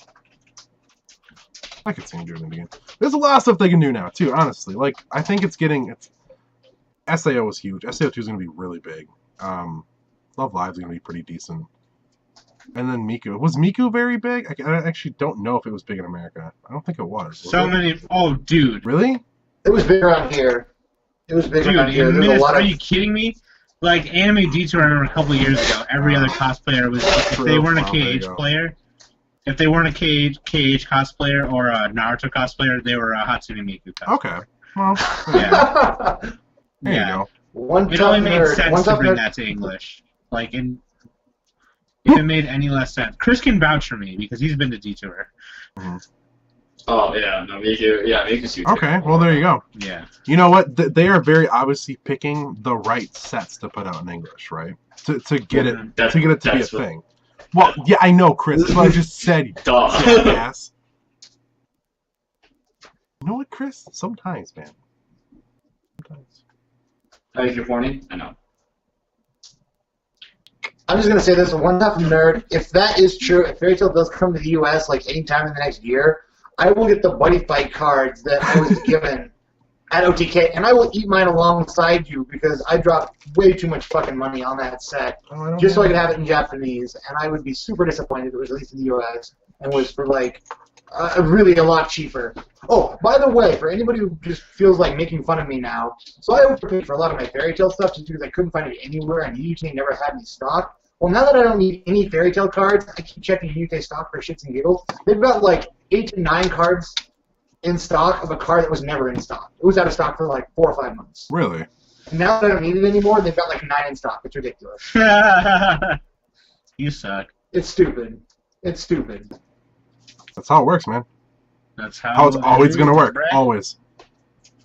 There's a lot of stuff they can do now, too, honestly. Like, I think SAO is huge. SAO2 is going to be really big. Love Live is going to be pretty decent. And then Miku. Was Miku very big? I actually don't know if it was big in America. I don't think it was. So it? many. Oh, dude. Really? It was big around here. Dude, Are you kidding me? Like, Anime Detour, I remember a couple of years ago, every other cosplayer was, if they weren't a KH player, if they weren't a KH cosplayer or a Naruto cosplayer, they were a Hatsune Miku cosplayer. Okay. Well, Yeah. there you go. It only made sense to bring that to English. Like, if it made any less sense. Chris can vouch for me because he's been to Detour. Mm-hmm. Oh, yeah, no, Miku. Yeah, Miku's huge. Okay, well, there you go. Yeah. You know what? They are very obviously picking the right sets to put out in English, right? To get it to be a thing. Well, yeah, I know, Chris. That's what I just said. You Duh. jackass. You know what, Chris? Sometimes, man. Sometimes. Oh, if you're horny? I know. I'm just gonna say this one time nerd. If that is true, if Fairy Tail does come to the U.S. like anytime in the next year, I will get the Buddy Fight cards that I was given at OTK, and I will eat mine alongside you because I dropped way too much fucking money on that set just so I could have it in Japanese, and I would be super disappointed if it was released in the U.S. and was for like really a lot cheaper. Oh, by the way, for anybody who just feels like making fun of me now, so I overpaid for a lot of my Fairy Tail stuff just because I couldn't find it anywhere, and UK never had any stock. Well, now that I don't need any Fairy Tail cards, I keep checking UK stock for shits and giggles. They've got like 8 to 9 cards in stock of a card that was never in stock. It was out of stock for like 4 or 5 months. Really? And now that I don't need it anymore, they've got like 9 in stock. It's ridiculous. You suck. It's stupid. It's stupid. That's how it works, man. That's how It's always going to work. Always.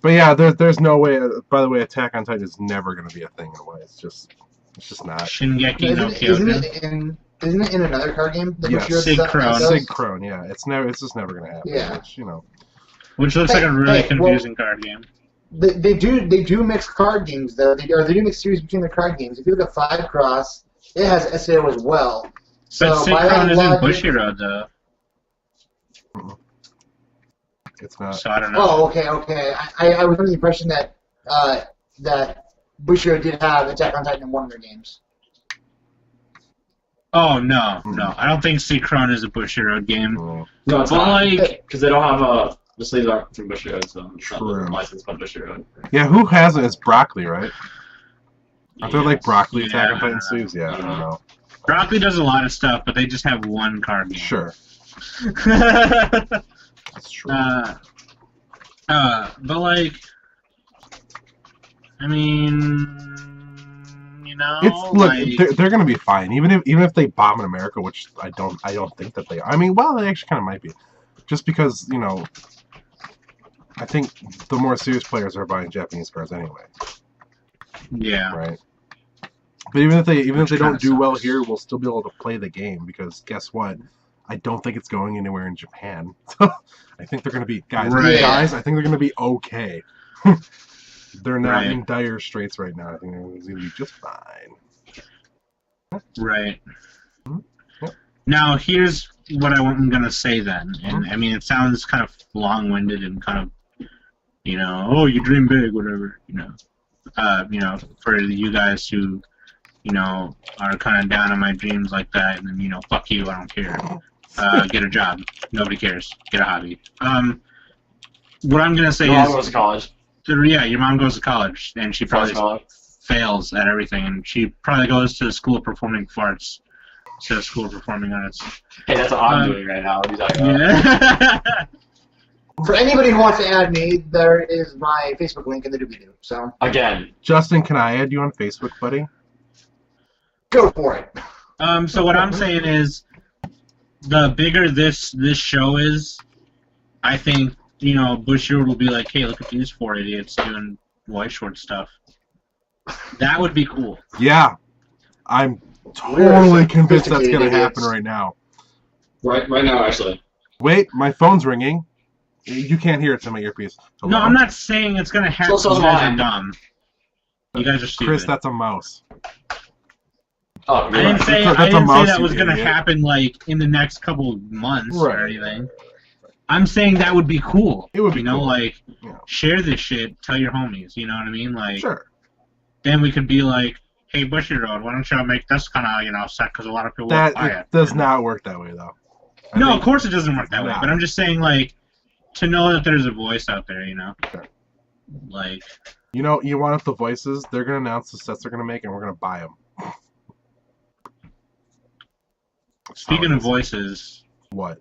But yeah, there's no way. By the way, Attack on Titan is never going to be a thing in a way. It's just not. Shingeki no Kyojin. Isn't it in another card game? Yes, Synchron. Yeah, it's just never going to happen. Yeah. Which, you know. Which looks like a really confusing card game. They do mix card games though. They do mix series between the card games. If you look at 5 Cross, it has SAO as well. So but Synchron isn't Bushiroad though. It's not. So I don't know. Oh, okay. I was under the impression that that Bushiroad did have Attack on Titan in one of their games. Oh no. I don't think Synchron is a Bushiroad game. Oh. No, it's But not. like, Because they don't have the sleeves aren't from Bushiroad, so it's not True. licensed by Bushiroad. Yeah, who has it? It's Broccoli, right? Aren't there like Broccoli Attack on I Titan don't know. sleeves? Yeah, I don't know. Broccoli does a lot of stuff, but they just have one card game. Sure. That's true. But like, I mean, you know, look, they're gonna be fine, even if they bomb in America, which I don't think that they are. I mean, well, they actually kind of might be, just because I think the more serious players are buying Japanese cards anyway. Yeah. Right. But even if they don't do well sucks. here, we'll still be able to play the game because guess what? I don't think it's going anywhere in Japan. I think they're going to be guys. I think they're going to be okay. They're not in dire straits right now. I think they're going to be just fine. Right. Mm-hmm. Yep. Now here's what I'm going to say then, and I mean it sounds kind of long-winded and kind of, oh, you dream big, whatever, for you guys who, are kind of down on my dreams like that, and then, fuck you, I don't care. Get a job. Nobody cares. Get a hobby. What I'm going to say Your mom is... goes to college. Yeah, your mom goes to college, and she probably fails at everything, and she probably goes to the school of performing farts instead of school of performing arts. Hey, that's what I'm doing right now. What are you talking about? Yeah. For anybody who wants to add me, there is my Facebook link in the doobly-doo. So Again. Justin, can I add you on Facebook, buddy? go for it. So what I'm saying is, the bigger this show is, I think, Bushiroad will be like, hey, look at these 4 idiots doing Weiss Schwarz stuff. That would be cool. Yeah. I'm totally convinced that's going to happen right now. Right now, actually. Wait, my phone's ringing. You can't hear it to my earpiece. Hello? No, I'm not saying it's going to happen. So you guys mine. are dumb. You guys are stupid. Chris, that's a mouse. Oh, I didn't say That's a mouse, that you was going to idiot. happen like in the next couple of months Right. or anything. I'm saying that would be cool. It would be cool. Like, Yeah. share this shit, tell your homies, you know what I mean? Like, Sure. then we could be like, hey, Bushiroad, why don't you make this kind of, set, because a lot of people won't buy That it. does not work that way, though. No, of course it doesn't work that way, Nah. but I'm just saying, like, to know that there's a voice out there, Sure. Like, You want the voices? They're going to announce the sets they're going to make, and we're going to buy them. speaking of voices, What?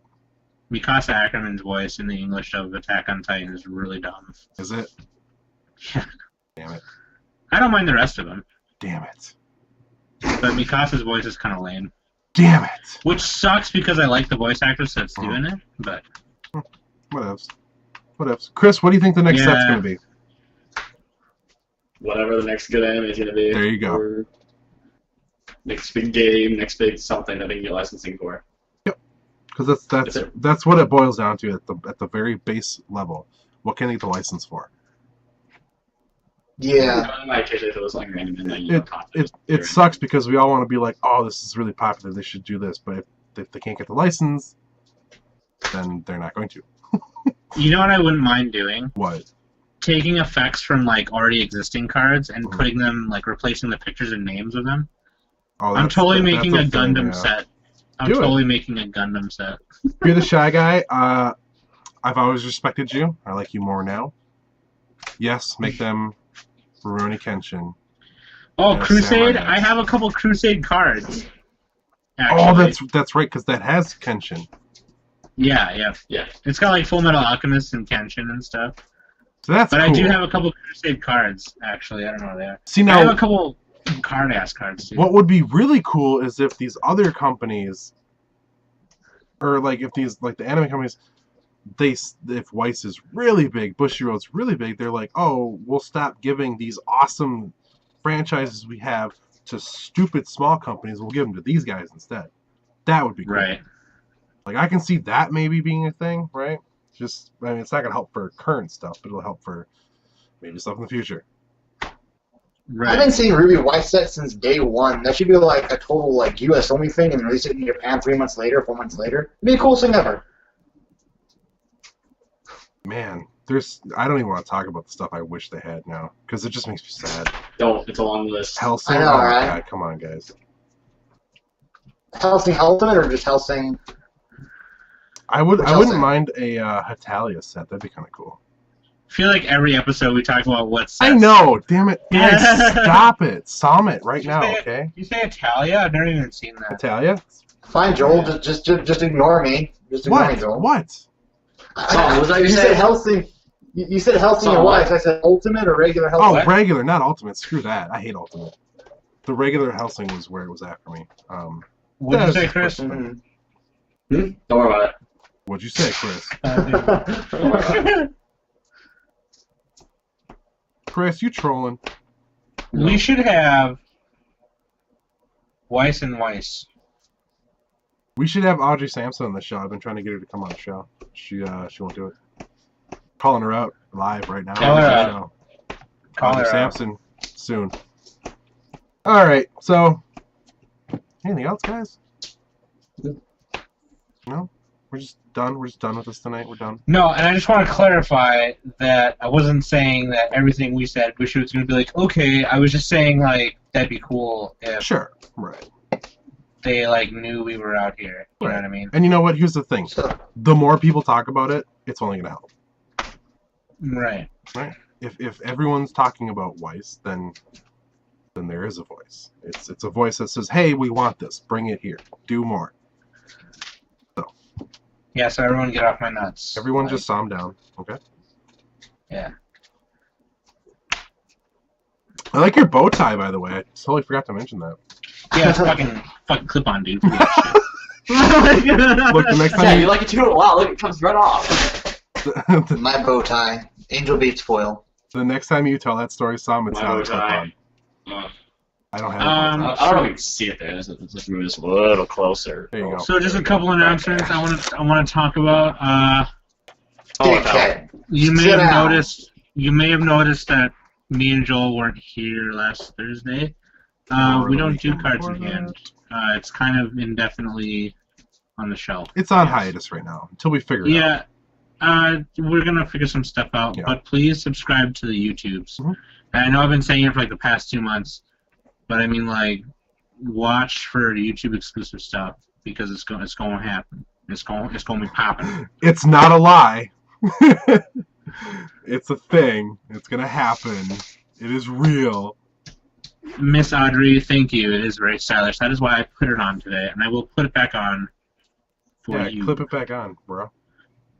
Mikasa Ackerman's voice in the English dub of Attack on Titan is really dumb. Is it? Yeah. Damn it. I don't mind the rest of them, Damn it. but Mikasa's voice is kind of lame. Damn it. Which sucks because I like the voice actress that's doing it, but... Whatevs. Chris, what do you think the next set's going to be? Whatever the next good anime is going to be. There you go. Or next big game, next big something that they can get licensing for. Because that's what it boils down to at the very base level. What can they get the license for? Yeah. I might change it if it was like random and like, It sucks because we all want to be like, oh, this is really popular, they should do this, but if they can't get the license, then they're not going to. You know what I wouldn't mind doing? What? Taking effects from like already existing cards and putting them, like replacing the pictures and names of them. Oh, I'm totally making a thing, Gundam yeah. set. I'm Do it. totally making a Gundam set. You're the shy guy. I've always respected you. I like you more now. Yes, make them Rurouni Kenshin. Oh, Yeah, Crusade! Samurai I Knights. have a couple Crusade cards. Actually. Oh, that's right, because that has Kenshin. Yeah. It's got like Full Metal Alchemist and Kenshin and stuff. So that's But cool. I do have a couple Crusade cards, actually. I don't know what they are. See, I now, have a couple card-ass cards, too. what would be really cool is if these other companies, or like if these, like the anime companies, if Weiss is really big, Bushiroad's really big, they're like, oh, we'll stop giving these awesome franchises we have to stupid small companies. We'll give them to these guys instead. That would be cool. Right. Like, I can see that maybe being a thing, right? Just, I mean, it's not going to help for current stuff, but it'll help for maybe stuff in the future. Right. I've been seeing Ruby Weiss set since day one. That should be like a total like US only thing and release it in Japan 3 months later, 4 months later. It'd be the coolest thing ever. Man, I don't even want to talk about the stuff I wish they had now, because it just makes me sad. Don't. It's a long list. Hellsing, I know, oh my right? God, come on, guys. Hellsing Ultimate or just Hellsing? I Which wouldn't Hellsing? mind a Hetalia set. That'd be kind of cool. I feel like every episode we talk about what's. I know, damn it. Yeah. Guys, stop it. Summit right now, say okay? You say Italia? I've never even seen that. Hetalia? Fine, Joel. Just ignore me. Just ignore me, What? Joel. What? Oh, was that You you said said? Hellsing. You said Hellsing Oh, and what? Weiss. I said Ultimate or regular Oh, Hellsing. regular, not Ultimate. Screw that. I hate Ultimate. The regular Hellsing was where it was at for me. What did you say, that's- Chris? Mhm. Don't worry about it. What'd you say, Chris? Don't worry about it. Chris, you trolling. We should have Weiss and Weiss. We should have Audrey Sampson on the show. I've been trying to get her to come on the show. She won't do it. Calling her out live right now. Call on her the out. show. Call Audrey her out. Sampson soon. All right. So, anything else, guys? No. We're just done. We're just done with this tonight. We're done. No, and I just want to clarify that I wasn't saying that everything we said Bushi was going to be like, okay, I was just saying, like, that'd be cool if Sure. Right. they, like, knew we were out here. You know what I mean? And you know what? Here's the thing. So, The more people talk about it, it's only going to help. Right. Right? If everyone's talking about Weiss, then there is a voice. It's a voice that says, "Hey, we want this. Bring it here. Do more." Yeah, so everyone get off my nuts. Everyone Like, just calm down, okay? Yeah. I like your bow tie, by the way. I totally forgot to mention that. Yeah, it's fucking clip on, dude. Look, the next Yeah, time you like it too? Wow, look, it comes right off. my bow tie. Angel Beats foil. the next time you tell that story, Sam, it's My not bow a clip tie. on. Uh, I don't have a bow Um, tie. I don't know if you can see it there. Let's move this a little closer. There you go. So just a couple announcements I want to talk about. Oh, no. Okay. You may Sit have down. noticed that me and Joel weren't here last Thursday. We don't do cards in hand. It's kind of indefinitely on the shelf. It's on hiatus right now until we figure it out. Yeah, we're gonna figure some stuff out. Yeah. But please subscribe to the YouTubes. Mhm. And I know I've been saying it for like the past 2 months, but I mean like, watch for YouTube exclusive stuff because it's going to happen. It's going to be popping. It's not a lie. It's a thing. It's gonna happen. It is real. Miss Audrey, thank you. It is very stylish. That is why I put it on today, and I will put it back on for Yeah, you, clip it back on, bro.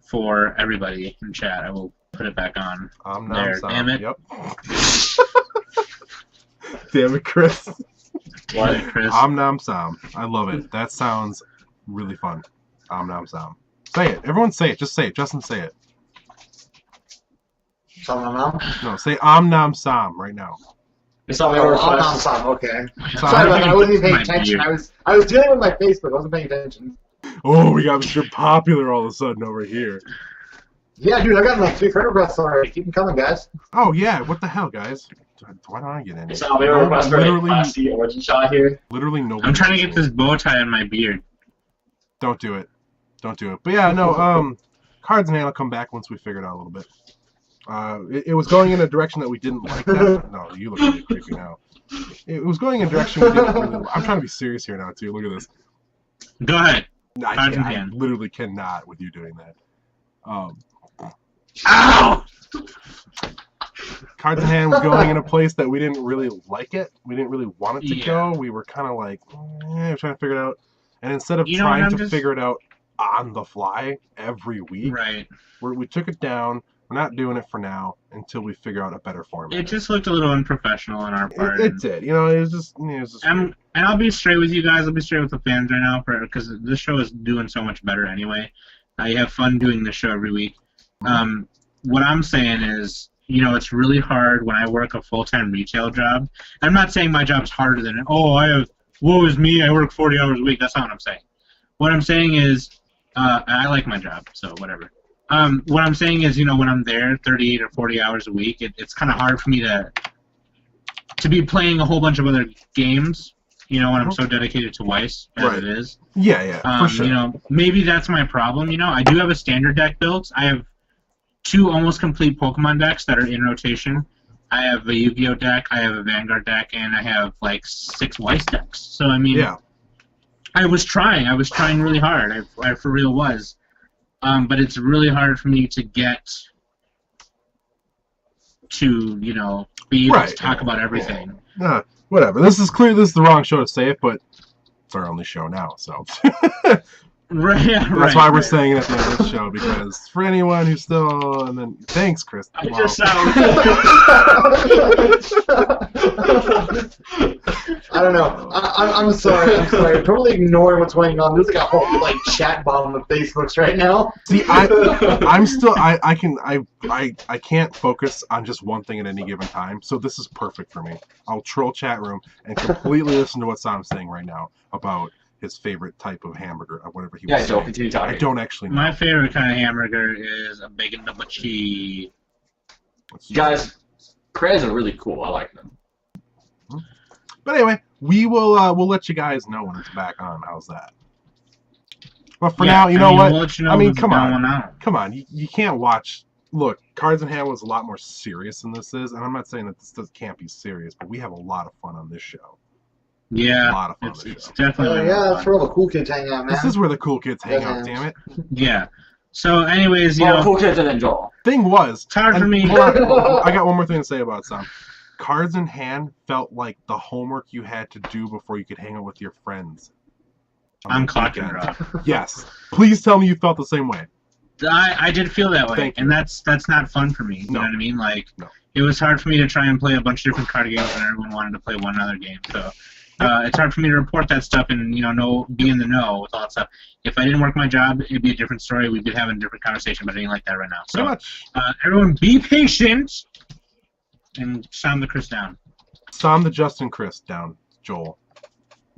for everybody in chat. I will put it back on. There, damn it. Yep. Damn it, Chris. What, Chris? Nam Sam. I love it. That sounds really fun. Nam Sam. Say it. Everyone say it. Just say it. Justin, say it. No, say Nam Sam right now. It's not Oh, request. okay. So Sorry about that. I wasn't even paying My attention. beard. I was dealing with my Facebook. I wasn't paying attention. Oh, we got Mr. Popular all of a sudden over here. Yeah, dude, I got like 3 friend requests already. Keep them coming, guys. Oh, yeah. What the hell, guys? Why don't I get in? So we have a request for a Class C origin shot here. Literally nobody. I'm trying to get this bow tie in my beard. Don't do it. Don't do it. But yeah, no. Cards in Hand will come back once we figure it out a little bit. It was going in a direction that we didn't like. That. No, you look really creepy now. It was going in a direction we didn't really. I'm trying to be serious here now too. Look at this. Go ahead. I literally cannot with you doing that. Ow! Cards in Hand was going in a place that we didn't really like it. We didn't really want it to go. We were kind of like, we're trying to figure it out. And instead of trying to figure it out on the fly every week, right? We took it down. We're not doing it for now until we figure out a better format. It just looked a little unprofessional on our part. It did. You know, it was just and I'll be straight with you guys. I'll be straight with the fans right now, because this show is doing so much better anyway. I have fun doing this show every week. What I'm saying is, you know, it's really hard when I work a full-time retail job. I'm not saying my job's harder than it. Woe is me, I work 40 hours a week. That's not what I'm saying. What I'm saying is, I like my job, so whatever. What I'm saying is, you know, when I'm there 38 or 40 hours a week, it's kind of hard for me to be playing a whole bunch of other games, you know, when I'm so dedicated to Weiss as it is. Yeah, for sure. You know, maybe that's my problem, you know. I do have a standard deck built. I have 2 almost complete Pokemon decks that are in rotation. I have a Yu-Gi-Oh deck, I have a Vanguard deck, and I have, like, 6 Weiss decks. So, I mean, I was trying really hard. I for real was. But it's really hard for me to get to, you know, be able to talk about everything. Whatever. This is the wrong show to say it, but it's our only show now, so. That's why we're saying it at the end of this show, because for anyone who's still, and then thanks, Chris. I just sound. I don't know. I'm sorry. I'm totally ignoring what's going on. There's like a whole like chat bomb of Facebooks right now. See, I'm still I can't focus on just one thing at any given time. So this is perfect for me. I'll troll chat room and completely listen to what Sam's saying right now about his favorite type of hamburger, or whatever he was saying. Joe, continue talking. I don't actually know. My favorite kind of hamburger is a bacon double cheese. Guys, crayons are really cool. I like them. But anyway, we'll let you guys know when it's back on. How's that? But for now, you know what? We'll let you know I mean, come on. You can't watch. Look, Cards in Hand was a lot more serious than this is, and I'm not saying that this can't be serious, but we have a lot of fun on this show. Yeah, a lot of fun it's definitely. That's where all the cool kids hang out, man. This is where the cool kids hang out. Damn it. Yeah. So, anyways, you know, cool kids and then Joel. Thing was, it's hard for me. I got one more thing to say about Sam. Cards in Hand felt like the homework you had to do before you could hang out with your friends. I'm clock and draw. Yes. Please tell me you felt the same way. I did feel that way, Thank you. and that's not fun for me. You know what I mean? Like, it was hard for me to try and play a bunch of different card games when everyone wanted to play one other game. So it's hard for me to report that stuff and be in the know with all that stuff. If I didn't work my job, it'd be a different story. We'd be having a different conversation, but I ain't like that right now. So pretty much. Everyone, be patient and sound the Chris down. Sound the Justin Chris down, Joel.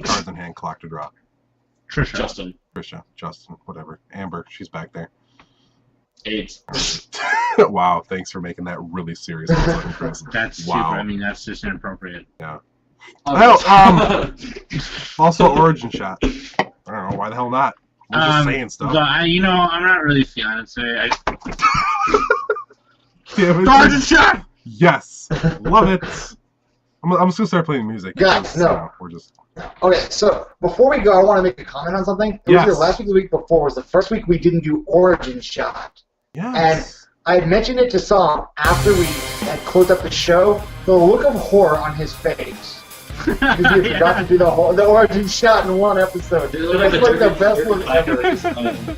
Cards in Hand, clock to draw. Trisha. Justin, whatever. Amber, she's back there. AIDS. Wow, thanks for making that really serious, Chris. That's super. I mean, that's just inappropriate. Yeah. Well, also Origin Shot. I don't know why the hell not. We're just saying stuff. But I'm not really feeling it today. Origin Shot. Yes, love it. I'm just gonna start playing music. Guys, no. We're just. Okay, so before we go, I want to make a comment on something. It was either last week or the week before was the first week we didn't do Origin Shot. Yes. And I had mentioned it to Sam after we had closed up the show. The look of horror on his face. Because we forgot to do the Origin Shot in one episode. It's like the best look ever.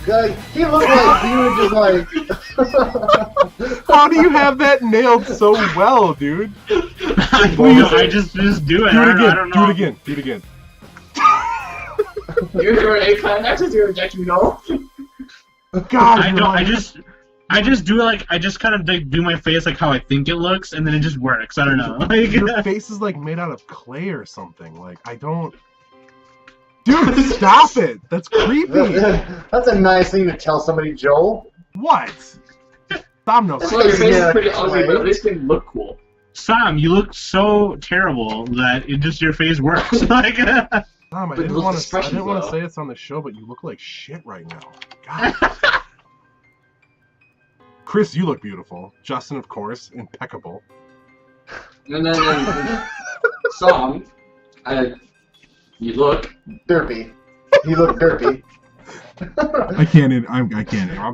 Guys, he looked like he was just like... How do you have that nailed so well, dude? I just do it. I don't know. Do it again. You're a climaxes, you're rejecting no. God, I just do it like I just kind of like do my face like how I think it looks, and then it just works. I don't know. Like, your face is like made out of clay or something. Like I don't. Dude, stop it! That's creepy. That's a nice thing to tell somebody, Joel. What? Stop no. Your face is pretty ugly, but at least they look cool. Sam, you look so terrible that your face works. Like, Tom, I But didn't those want to expressions, though. say this on the show, but you look like shit right now. God. Chris, you look beautiful. Justin, of course, impeccable. And then Sam, you look Derpy. You look derpy. I can't. I'm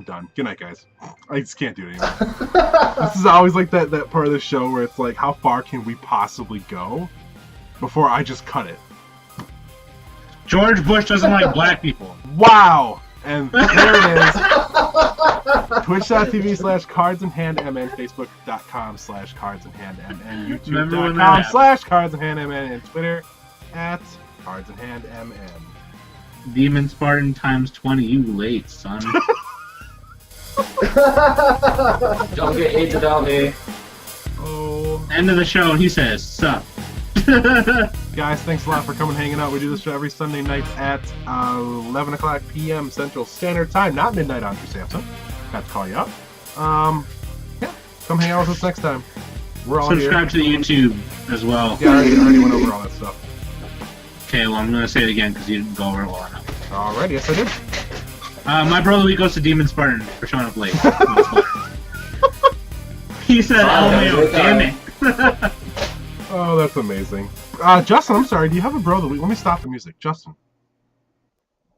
done. Good night, guys. I just can't do it anymore. This is always like that part of the show where it's like, how far can we possibly go before I just cut it? George Bush doesn't like black people. Wow! And there it is. Twitch.tv/CardsInHandMN, Facebook.com/CardsInHandMN, YouTube.com/CardsInHandMN, and Twitter @CardsInHandMN. Demon Spartan times 20. You late, son. don't get AIDS without me. Oh. End of the show, and he says, sup. Guys, thanks a lot for coming and hanging out. We do this show every Sunday night at 11 o'clock p.m. Central Standard Time. Not midnight on Samson. Got to call you up. Yeah, come hang out with us next time. We're all Subscribe here. to the YouTube as well. Yeah, I already went over all that stuff. Okay, well, I'm going to say it again because you didn't go over it well enough. Alrighty, yes I did. My brother of the week goes to Demon Spartan for showing up late. He said, LMAO, damn it. Oh, that's amazing. Justin, I'm sorry, do you have a bro of the week? Let me stop the music. Justin.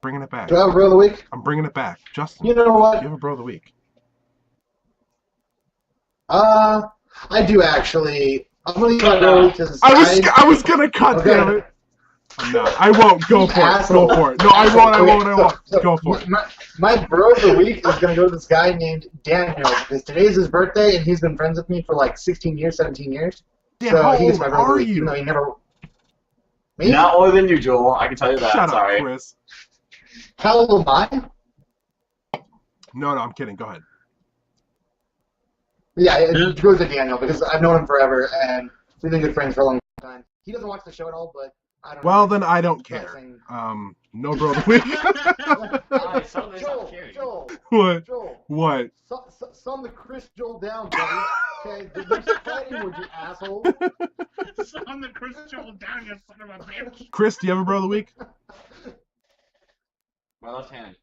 Bringing it back. Do I have a bro of the week? I'm bringing it back. Justin, You know what? do you have a bro of the week? I do actually. I'm gonna leave my bro of the week to the side. I was gonna cut, Okay. damn it. No, I won't. Go for it. Go for it. No, I won't. Go for it. My bro of the week is gonna go to this guy named Daniel because today's his birthday and he's been friends with me for like 16 years, 17 years. Dan, So how he gets old my bro of the are week, even you? though he never. Me? Not older than you, Joel. I can tell you that. Shut Sorry. up, Chris. How old am I? No, I'm kidding. Go ahead. Yeah, it goes to Daniel because I've known him forever and we've been good friends for a long time. He doesn't watch the show at all, but I don't know. Well, then I don't care. No bro of the week. Alright, suddenly stop caring. Joel, What? Joel. What? Sum the Chris Joel down, buddy. Okay, did you fighting with you asshole? Son the Chris Joel down, you son of a bitch. Chris, do you have a bro of the week? My left hand.